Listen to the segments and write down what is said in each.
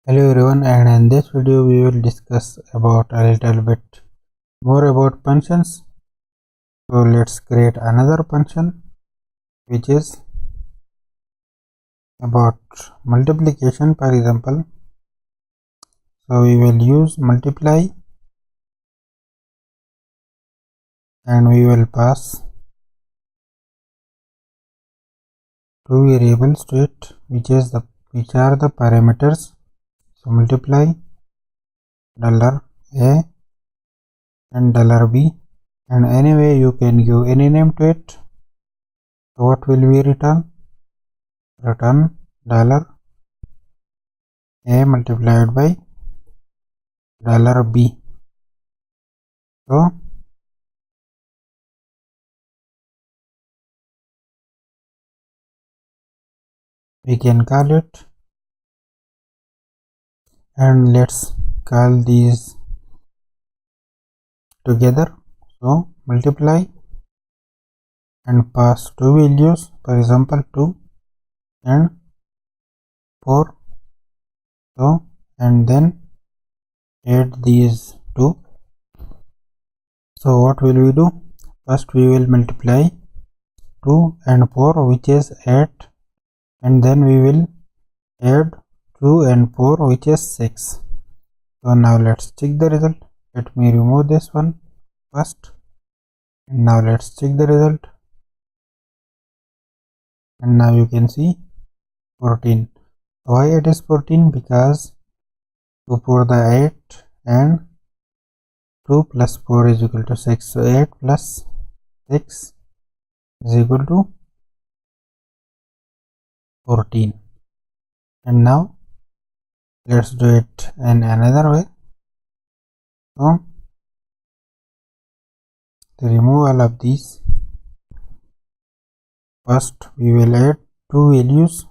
Hello everyone, and in this video we will discuss about a little bit more about functions. So let's create another function which is about multiplication, for example. So we will use multiply and we will pass two variables to it which are the parameters. So multiply $a and $b, and anyway you can give any name to it. So what will we return $a multiplied by $b. So we can call it, and let's call these together. So multiply and pass two values, for example 2 and 4. So and then add these two. So what will we do? First we will multiply 2 and 4, which is 8, and then we will add 2 and 4, which is 6. So now let's check the result. Let me remove this one first, and now let's check the result. And now you can see 14. Why it is 14? Because to put the 8 and 2 plus 4 is equal to 6. So 8 plus 6 is equal to 14. And now let's do it in another way. So to remove all of these, first we will add two values,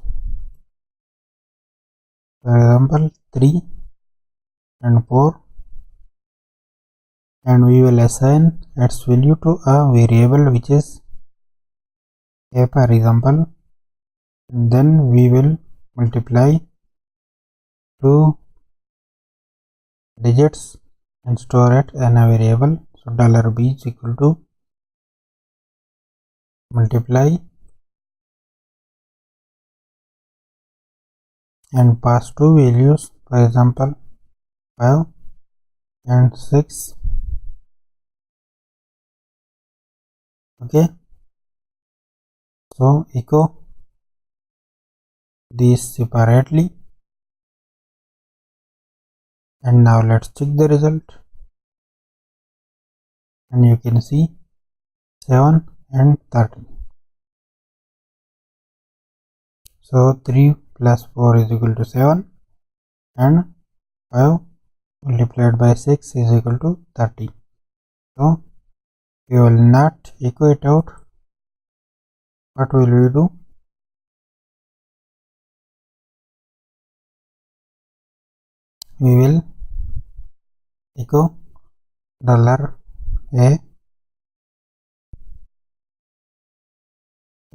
for example 3 and 4, and we will assign its value to a variable which is a, for example, and then we will multiply two digits and store it in a variable. So $b is equal to multiply and pass two values, for example 5 and 6. Okay, so echo these separately, and now let's check the result, and you can see 7 and 30. So 3 plus 4 is equal to 7, and 5 multiplied by 6 is equal to 30. So we will not echo it out. What will we do? We will echo $a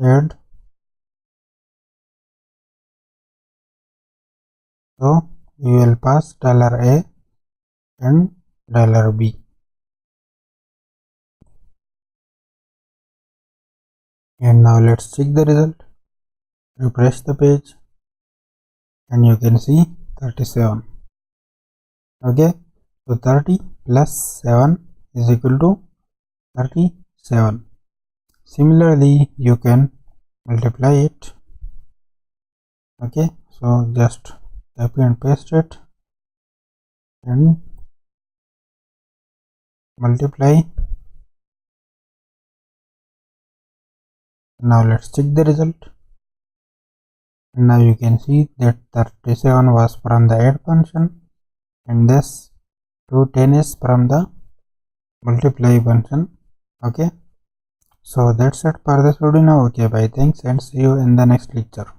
add. So we will pass $a and $b. And now let's check the result. Refresh the page, and you can see 37. Okay, so 30 plus 7 is equal to 37. Similarly, you can multiply it. Okay, so just copy and paste it and multiply. Now let's check the result. Now you can see that 37 was from the add function, and this 210 is from the multiply function. Okay, so that's it for this video now. Okay, bye, thanks, and see you in the next lecture.